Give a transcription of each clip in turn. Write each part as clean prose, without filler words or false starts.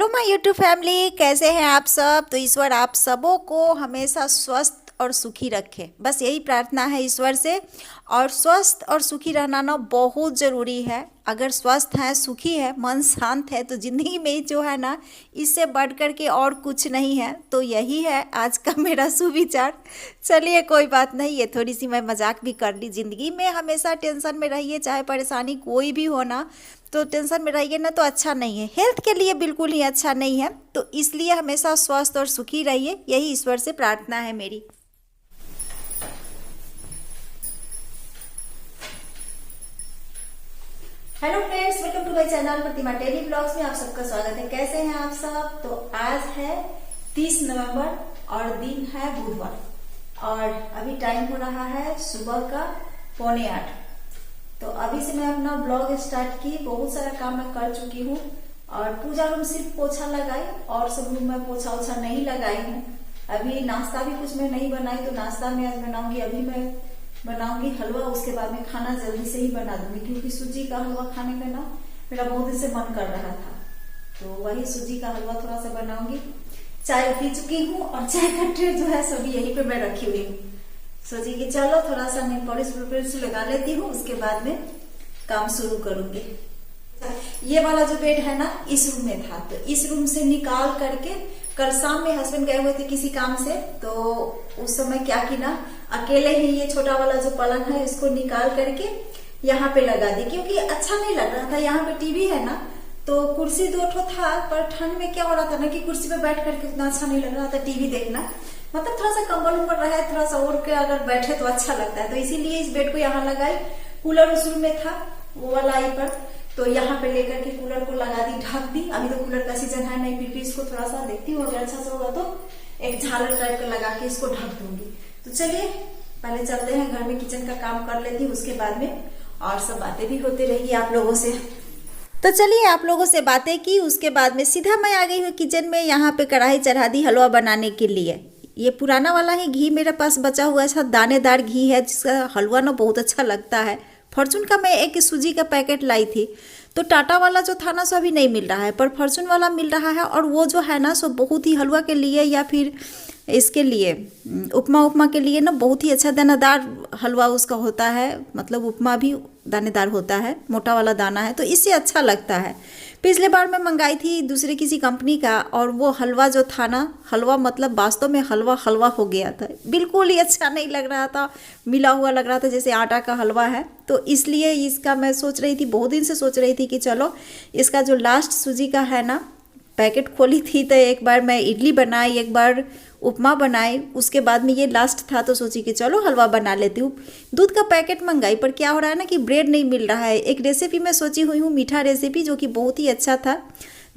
Hello my YouTube family, कैसे हैं आप सब। तो ईश्वर आप सबों को हमेशा स्वस्थ और सुखी रखे, बस यही प्रार्थना है ईश्वर से। और स्वस्थ और सुखी रहना ना बहुत ज़रूरी है। अगर स्वस्थ है, सुखी है, मन शांत है तो ज़िंदगी में जो है ना, इससे बढ़ कर के और कुछ नहीं है। तो यही है आज का मेरा सुविचार। चलिए कोई बात नहीं, ये थोड़ी सी मैं मजाक भी कर ली। ज़िंदगी में हमेशा टेंशन में रहिए, चाहे परेशानी कोई भी हो ना, तो टेंशन में रहिए ना तो अच्छा नहीं है, हेल्थ के लिए बिल्कुल ही अच्छा नहीं है। तो इसलिए हमेशा स्वस्थ और सुखी रहिए, यही ईश्वर से प्रार्थना है मेरी। Hello friends, welcome to my channel Pratima daily blogs में आप सबका स्वागत है। कैसे हैं आप सब। तो आज है 30 नवंबर और दिन है बुधवार और अभी टाइम हो रहा है सुबह का 7:45। तो अभी से मैं अपना ब्लॉग स्टार्ट की। बहुत सारा काम मैं कर चुकी हूँ और पूजा रूम सिर्फ पोछा लगाई और सब रूम में पोछा ओछा नहीं लगाई हूँ। अभी नाश्ता भी कुछ मैं नहीं बनाई, तो नाश्ता में आज बनाऊंगी। अभी मैं बनाऊंगी हलवा, उसके बाद में खाना जल्दी से ही बना दूंगी, क्योंकि सूजी का हलवा खाने का ना मेरा बहुत दिन से मन कर रहा था। तो वही सूजी का हलवा थोड़ा सा बनाऊंगी। चाय पी चुकी हूँ और चाय का ट्रे जो है सभी यहीं पे मैं रखी हुई हूँ। सोची कि चलो थोड़ा सा नेल पॉलिश लगा लेती हूँ, उसके बाद में काम शुरू करूंगी। ये वाला जो बेड है ना, इस रूम में था, तो इस रूम से निकाल करके कल शाम में हस्बैंड गए हुए थे किसी काम से, तो उस समय क्या की ना, अकेले ही ये छोटा वाला जो पलंग है इसको निकाल करके यहाँ पे लगा दी, क्योंकि अच्छा नहीं लग रहा था। यहाँ पे टीवी है ना, तो कुर्सी 2 ठो था, पर ठंड में क्या हो रहा था ना कि कुर्सी पे बैठ करके उतना अच्छा नहीं लग रहा था टीवी देखना। मतलब थोड़ा सा कंबल उम्बल रहा है, थोड़ा सा ओढ़ के अगर बैठे तो अच्छा लगता है। तो इसीलिए इस बेड को यहाँ लगाई। कूलर उस रूम में था, वो वाला आई पर, तो यहाँ पे लेकर के कूलर को लगा दी, ढक दी। अभी तो कूलर का सीजन है नहीं, फिर भी इसको थोड़ा सा देखती हूँ, अगर अच्छा से होगा तो एक झालर टाइप का लगा के इसको ढक दूंगी। तो चलिए पहले चलते हैं घर में, किचन का काम कर लेती हूँ, उसके बाद में और सब बातें भी होती रहेगी आप लोगों से। तो चलिए आप लोगों से बातें की, उसके बाद में सीधा मैं आ गई हूँ किचन में। यहाँ पे कढ़ाई चढ़ा दी हलवा बनाने के लिए। ये पुराना वाला ही घी मेरे पास बचा हुआ है, दानेदार घी है, जिसका हलवा ना बहुत अच्छा लगता है। फॉर्चून का मैं एक सूजी का पैकेट लाई थी, तो टाटा वाला जो था ना सो अभी नहीं मिल रहा है, पर फॉर्चून वाला मिल रहा है। और वो जो है ना सो बहुत ही हलवा के लिए या फिर इसके लिए उपमा के लिए ना बहुत ही अच्छा दानेदार हलवा उसका होता है। मतलब उपमा भी दानेदार होता है, मोटा वाला दाना है, तो इससे अच्छा लगता है। पिछले बार मैं मंगाई थी दूसरे किसी कंपनी का, और वो हलवा जो था ना, हलवा मतलब वास्तव में हलवा हलवा हो गया था, बिल्कुल ही अच्छा नहीं लग रहा था, मिला हुआ लग रहा था जैसे आटा का हलवा है। तो इसलिए इसका मैं सोच रही थी, बहुत दिन से सोच रही थी कि चलो इसका जो लास्ट सूजी का है ना, पैकेट खोली थी तो एक बार मैं इडली बनाई, एक बार उपमा बनाई, उसके बाद में ये लास्ट था, तो सोची कि चलो हलवा बना लेती हूँ। दूध का पैकेट मंगाई, पर क्या हो रहा है ना कि ब्रेड नहीं मिल रहा है। एक रेसिपी मैं सोची हुई हूँ, मीठा रेसिपी, जो कि बहुत ही अच्छा था,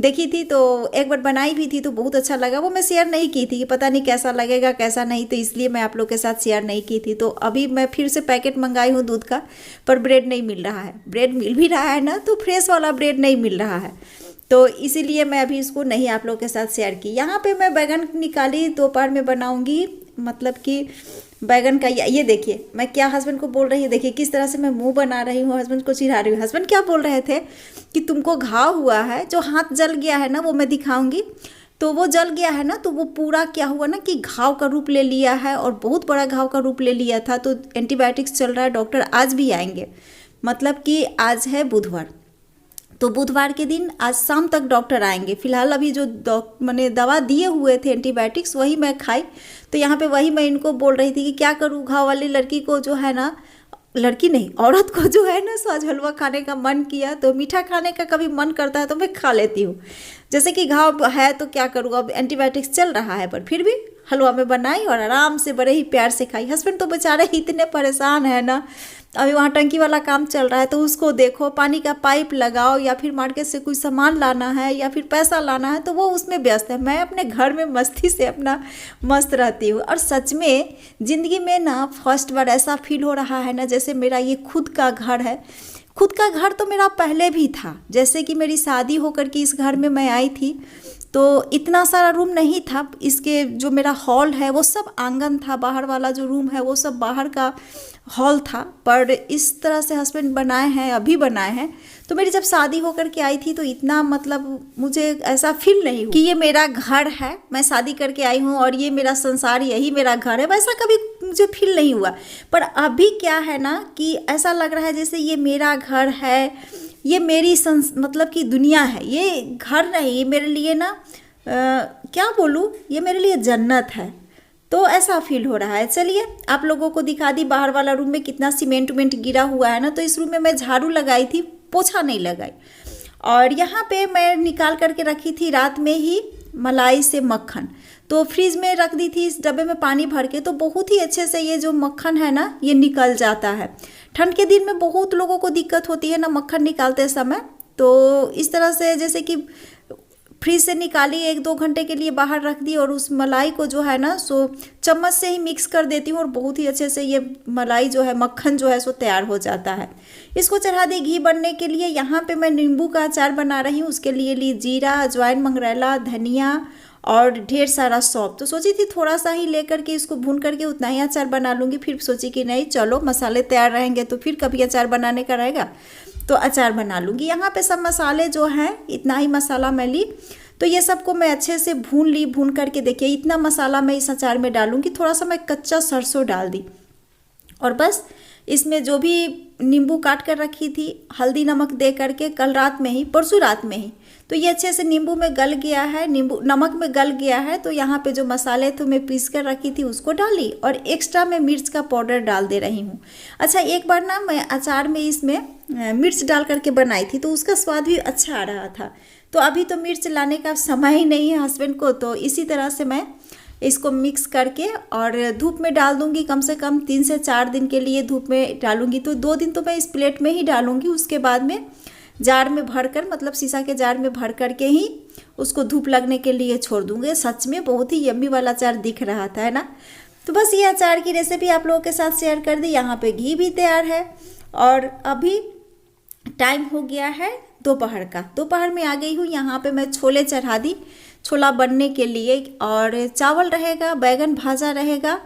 देखी थी, तो एक बार बनाई भी थी, तो बहुत अच्छा लगा। वो मैं शेयर नहीं की थी कि पता नहीं कैसा लगेगा कैसा नहीं, तो इसलिए मैं आप लोग के साथ शेयर नहीं की थी। तो अभी मैं फिर से पैकेट मंगाई हूँ दूध का, पर ब्रेड नहीं मिल रहा है। ब्रेड मिल भी रहा है ना, तो फ्रेश वाला ब्रेड नहीं मिल रहा है, तो इसीलिए मैं अभी इसको नहीं आप लोग के साथ शेयर की। यहाँ पे मैं बैगन निकाली, दोपहर में बनाऊंगी, मतलब कि बैगन का। ये देखिए मैं क्या हस्बैंड को बोल रही हूँ, देखिए किस तरह से मैं मुंह बना रही हूँ, हस्बैंड को चिढ़ा रही हूँ। हस्बैंड क्या बोल रहे थे कि तुमको घाव हुआ है, जो हाथ जल गया है ना वो मैं दिखाऊंगी। तो वो जल गया है ना, तो वो पूरा क्या हुआ ना कि घाव का रूप ले लिया है, और बहुत बड़ा घाव का रूप ले लिया था। तो एंटीबायोटिक्स चल रहा है, डॉक्टर आज भी आएंगे, मतलब कि आज है बुधवार, तो बुधवार के दिन आज शाम तक डॉक्टर आएंगे। फिलहाल अभी जो मैंने दवा दिए हुए थे एंटीबायोटिक्स, वही मैं खाई। तो यहाँ पे वही मैं इनको बोल रही थी कि क्या करूँ, घाव वाली लड़की को जो है ना, लड़की नहीं औरत को जो है ना, आज हलवा खाने का मन किया, तो मीठा खाने का कभी मन करता है तो मैं खा लेती हूँ। जैसे कि घाव है तो क्या करूँ, अब एंटीबायोटिक्स चल रहा है, पर फिर भी हलवा में बनाई और आराम से बड़े ही प्यार से खाई। हस्बैंड तो बेचारे इतने परेशान है ना, अभी वहाँ टंकी वाला काम चल रहा है, तो उसको देखो, पानी का पाइप लगाओ, या फिर मार्केट से कोई सामान लाना है, या फिर पैसा लाना है, तो वो उसमें व्यस्त है। मैं अपने घर में मस्ती से अपना मस्त रहती हूँ। और सच में ज़िंदगी में ना फर्स्ट बार ऐसा फील हो रहा है ना, जैसे मेरा ये खुद का घर है। खुद का घर तो मेरा पहले भी था, जैसे कि मेरी शादी होकर के इस घर में मैं आई थी, तो इतना सारा रूम नहीं था। इसके जो मेरा हॉल है वो सब आंगन था, बाहर वाला जो रूम है वो सब बाहर का हॉल था। पर इस तरह से हस्बैंड बनाए हैं, अभी बनाए हैं। तो मेरी जब शादी होकर के आई थी तो इतना मतलब मुझे ऐसा फील नहीं हुआ कि ये मेरा घर है, मैं शादी करके आई हूँ और ये मेरा संसार, यही मेरा घर है, वैसा कभी मुझे फील नहीं हुआ। पर अभी क्या है ना कि ऐसा लग रहा है जैसे ये मेरा घर है, ये मेरी मतलब कि दुनिया है। ये घर नहीं, ये मेरे लिए ना क्या बोलूँ, ये मेरे लिए जन्नत है। तो ऐसा फील हो रहा है। चलिए आप लोगों को दिखा दी बाहर वाला रूम में कितना सीमेंट उमेंट गिरा हुआ है ना। तो इस रूम में मैं झाड़ू लगाई थी, पोछा नहीं लगाई। और यहाँ पे मैं निकाल करके रखी थी रात में ही मलाई से मक्खन, तो फ्रिज में रख दी थी इस डब्बे में पानी भर के। तो बहुत ही अच्छे से ये जो मक्खन है ना ये निकल जाता है। ठंड के दिन में बहुत लोगों को दिक्कत होती है ना मक्खन निकालते समय। तो इस तरह से जैसे कि फ्रिज से निकाली, 1-2 घंटे के लिए बाहर रख दी और उस मलाई को जो है ना सो चम्मच से ही मिक्स कर देती हूँ और बहुत ही अच्छे से ये मलाई जो है, मक्खन जो है सो तैयार हो जाता है। इसको चढ़ा दी घी बनने के लिए। यहाँ पे मैं नींबू का अचार बना रही हूँ। उसके लिए ली जीरा, अजवाइन, मंगरेला, धनिया और ढेर सारा सौंफ। तो सोची थी थोड़ा सा ही लेकर के इसको भून करके उतना ही अचार बना लूँगी। फिर सोची कि नहीं चलो मसाले तैयार रहेंगे तो फिर कभी अचार बनाने का रहेगा तो अचार बना लूँगी। यहाँ पे सब मसाले जो हैं इतना ही मसाला मैं ली। तो ये सबको मैं अच्छे से भून ली। भून करके देखिए इतना मसाला मैं इस अचार में डालूँगी। थोड़ा सा मैं कच्चा सरसों डाल दी और बस इसमें जो भी नींबू काट कर रखी थी, हल्दी नमक दे करके कल रात में ही, परसों रात में ही, तो ये अच्छे से नींबू में गल गया है, नींबू नमक में गल गया है। तो यहाँ पे जो मसाले थे मैं पीस कर रखी थी उसको डाली और एक्स्ट्रा मैं मिर्च का पाउडर डाल दे रही हूँ। अच्छा एक बार ना मैं अचार में इसमें मिर्च डाल करके बनाई थी तो उसका स्वाद भी अच्छा आ रहा था। तो अभी तो मिर्च लाने का समय ही नहीं है हस्बैंड को, तो इसी तरह से मैं इसको मिक्स करके और धूप में डाल दूंगी। कम से कम 3 से 4 दिन के लिए धूप में डालूंगी। तो 2 दिन तो मैं इस प्लेट में ही डालूंगी, उसके बाद में जार में भर कर, मतलब शीशा के जार में भर करके ही उसको धूप लगने के लिए छोड़ दूंगी। सच में बहुत ही यम्मी वाला अचार दिख रहा था, है ना। तो बस ये अचार की रेसिपी आप लोगों के साथ शेयर कर दी। यहाँ पे घी भी तैयार है और अभी टाइम हो गया है दोपहर का। दोपहर में आ गई हूँ। यहाँ पे मैं छोले चढ़ा दी, छोला बनने के लिए, और चावल रहेगा, बैगन भाजा रहेगा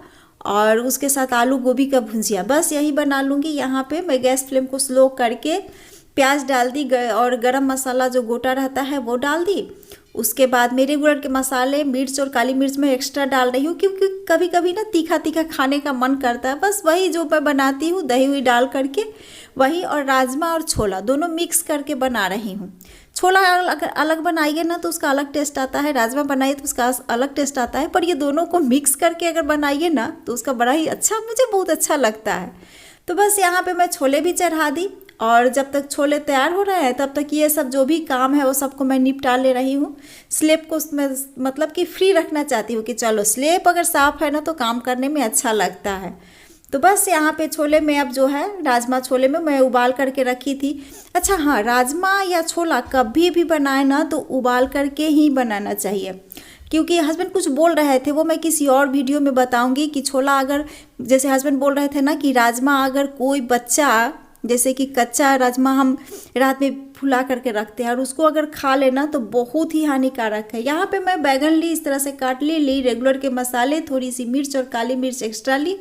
और उसके साथ आलू गोभी का भुजिया, बस यही बना लूँगी। यहाँ पे मैं गैस फ्लेम को स्लो करके प्याज डाल दी और गरम मसाला जो गोटा रहता है वो डाल दी। उसके बाद मेरे रेगुलर के मसाले, मिर्च और काली मिर्च में एक्स्ट्रा डाल रही हूँ क्योंकि कभी कभी ना तीखा तीखा खाने का मन करता है। बस वही जो मैं बनाती हूँ दही हुई डाल करके वही, और राजमा और छोला दोनों मिक्स करके बना रही हूँ। छोला अगर अलग बनाइए ना तो उसका अलग टेस्ट आता है, राजमा बनाइए तो उसका अलग टेस्ट आता है, पर ये दोनों को मिक्स करके अगर बनाइए ना तो उसका बड़ा ही अच्छा, मुझे बहुत अच्छा लगता है। तो बस यहाँ पे मैं छोले भी चढ़ा दी और जब तक छोले तैयार हो रहे हैं तब तक ये सब जो भी काम है वो सबको मैं निपटा ले रही हूँ। स्लेब को मैं मतलब कि फ्री रखना चाहती हूँ कि चलो स्लेब अगर साफ़ है ना तो काम करने में अच्छा लगता है। तो बस यहाँ पे छोले में अब जो है राजमा छोले में मैं उबाल करके रखी थी। अच्छा हाँ, राजमा या छोला कभी भी बनाए ना तो उबाल करके ही बनाना चाहिए, क्योंकि हस्बैंड कुछ बोल रहे थे, वो मैं किसी और वीडियो में बताऊंगी कि छोला अगर, जैसे हस्बैंड बोल रहे थे ना कि राजमा अगर कोई बच्चा, जैसे कि कच्चा राजमा हम रात में फुला करके रखते हैं और उसको अगर खा लेना तो बहुत ही हानिकारक है। यहाँ पे मैं बैगन ली, इस तरह से काट ली रेगुलर के मसाले, थोड़ी सी मिर्च और काली मिर्च एक्स्ट्रा ली,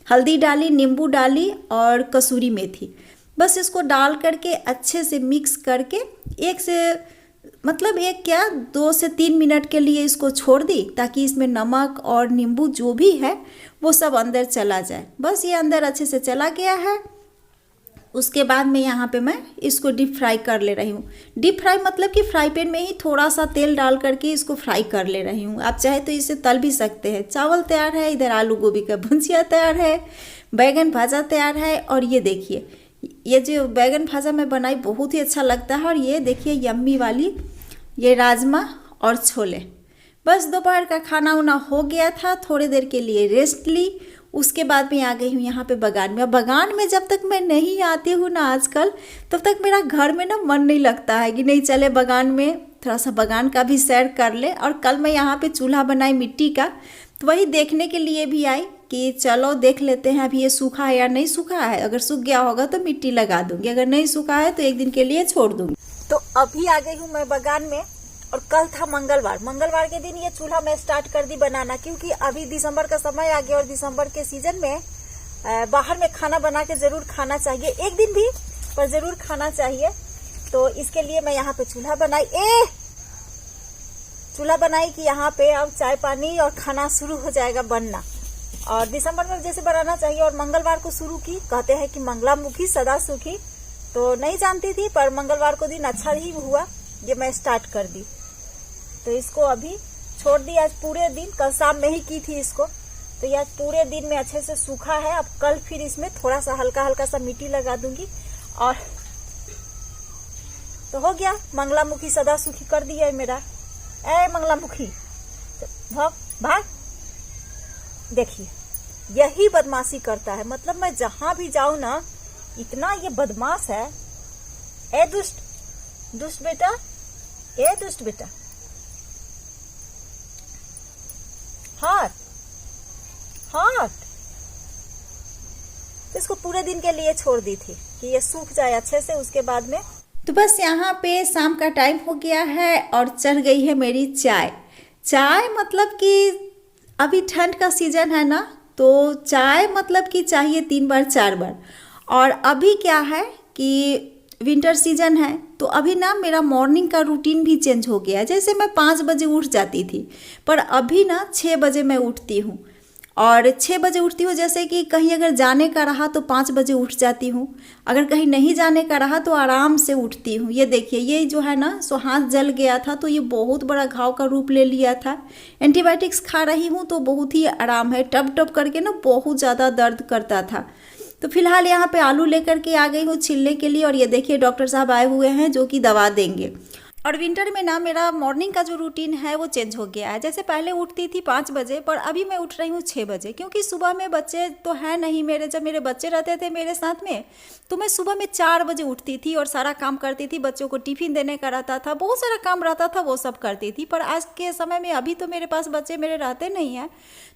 हल्दी डाली, नींबू डाली और कसूरी मेथी, बस इसको डाल करके अच्छे से मिक्स करके एक क्या 2 से 3 मिनट के लिए इसको छोड़ दी ताकि इसमें नमक और नींबू जो भी है वो सब अंदर चला जाए। बस ये अंदर अच्छे से चला गया है। उसके बाद में यहाँ पे मैं इसको डीप फ्राई कर ले रही हूँ। डीप फ्राई मतलब कि फ्राई पैन में ही थोड़ा सा तेल डाल करके इसको फ्राई कर ले रही हूँ। आप चाहे तो इसे तल भी सकते हैं। चावल तैयार है, इधर आलू गोभी का भुजिया तैयार है, बैगन भाजा तैयार है, और ये देखिए ये जो बैगन भाजा मैं बनाई बहुत ही अच्छा लगता है। और ये देखिए यम्मी वाली ये राजमा और छोले। बस दोपहर का खाना उना हो गया था, थोड़ी देर के लिए रेस्ट ली। उसके बाद मैं आ गई हूँ यहाँ पे बगान में। बगान में जब तक मैं नहीं आती हूँ ना आजकल, तब तक मेरा घर में ना मन नहीं लगता है कि नहीं चले बगान में, थोड़ा सा बगान का भी सैर कर ले। और कल मैं यहाँ पे चूल्हा बनाई मिट्टी का, तो वही देखने के लिए भी आई कि चलो देख लेते हैं अभी ये सूखा है या नहीं सूखा है। अगर सूख गया होगा तो मिट्टी लगा दूंगी, अगर नहीं सूखा है तो 1 दिन के लिए छोड़ दूंगी। तो अभी आ गई हूँ मैं बगान में और कल था मंगलवार। मंगलवार के दिन ये चूल्हा मैं स्टार्ट कर दी बनाना, क्योंकि अभी दिसंबर का समय आ गया और दिसंबर के सीजन में बाहर में खाना बना के जरूर खाना चाहिए, एक दिन भी पर जरूर खाना चाहिए। तो इसके लिए मैं यहाँ पे चूल्हा बनाई कि यहाँ पे अब चाय पानी और खाना शुरू हो जाएगा बनना। और दिसंबर में जैसे बनाना चाहिए। और मंगलवार को शुरू की, कहते हैं कि मंगलामुखी सदा सुखी, तो नहीं जानती थी, पर मंगलवार को दिन अच्छा ही हुआ, ये मैं स्टार्ट कर दी। तो इसको अभी छोड़ दी आज पूरे दिन, कल शाम में ही की थी इसको, तो ये आज पूरे दिन में अच्छे से सूखा है। अब कल फिर इसमें थोड़ा सा हल्का हल्का सा मिट्टी लगा दूंगी और तो हो गया। मंगलामुखी सदा सुखी कर दिया है मेरा। ए मंगलामुखी भाग, देखिए यही बदमाशी करता है, मतलब मैं जहां भी जाऊं ना इतना ये बदमाश है। ए दुष्ट बेटा, ए दुष्ट बेटा, हाथ तो इसको पूरे दिन के लिए छोड़ दी थी कि ये सूख जाए अच्छे से, उसके बाद में। तो बस यहाँ पे शाम का टाइम हो गया है और चढ़ गई है मेरी चाय मतलब कि अभी ठंड का सीजन है ना, तो चाय मतलब कि चाहिए 3 बार 4 बार। और अभी क्या है कि विंटर सीजन है, तो अभी ना मेरा मॉर्निंग का रूटीन भी चेंज हो गया है। जैसे मैं 5 बजे उठ जाती थी, पर अभी ना 6 बजे मैं उठती हूँ। और 6 बजे उठती हूँ, जैसे कि कहीं अगर जाने का रहा तो 5 बजे उठ जाती हूँ, अगर कहीं नहीं जाने का रहा तो आराम से उठती हूँ। ये देखिए, ये जो है ना सो हाथ जल गया था, तो ये बहुत बड़ा घाव का रूप ले लिया था। एंटीबायोटिक्स खा रही हूँ तो बहुत ही आराम है, टप टप करके ना बहुत ज़्यादा दर्द करता था। तो फिलहाल यहाँ पे आलू लेकर के आ गई हूँ छीलने के लिए। और ये देखिए डॉक्टर साहब आए हुए हैं जो कि दवा देंगे। और विंटर में ना मेरा मॉर्निंग का जो रूटीन है वो चेंज हो गया है। जैसे पहले उठती थी 5 बजे, पर अभी मैं उठ रही हूँ 6 बजे, क्योंकि सुबह में बच्चे तो हैं नहीं मेरे। जब मेरे बच्चे रहते थे मेरे साथ में तो मैं सुबह में 4 बजे उठती थी और सारा काम करती थी। बच्चों को टिफिन देने का रहता था, बहुत सारा काम रहता था, वो सब करती थी। पर आज के समय में अभी तो मेरे पास बच्चे मेरे रहते नहीं हैं,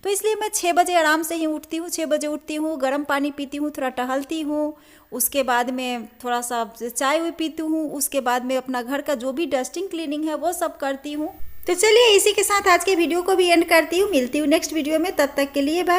तो इसलिए मैं 6 बजे आराम से ही उठती हूँ। 6 बजे उठती हूँ, गर्म पानी पीती हूँ, थोड़ा टहलती हूँ, उसके बाद में थोड़ा सा चाय भी पीती हूँ, उसके बाद में अपना घर का जो भी डस्टिंग क्लीनिंग है वो सब करती हूँ। तो चलिए इसी के साथ आज के वीडियो को भी एंड करती हूँ। मिलती हूँ नेक्स्ट वीडियो में, तब तक के लिए बाय।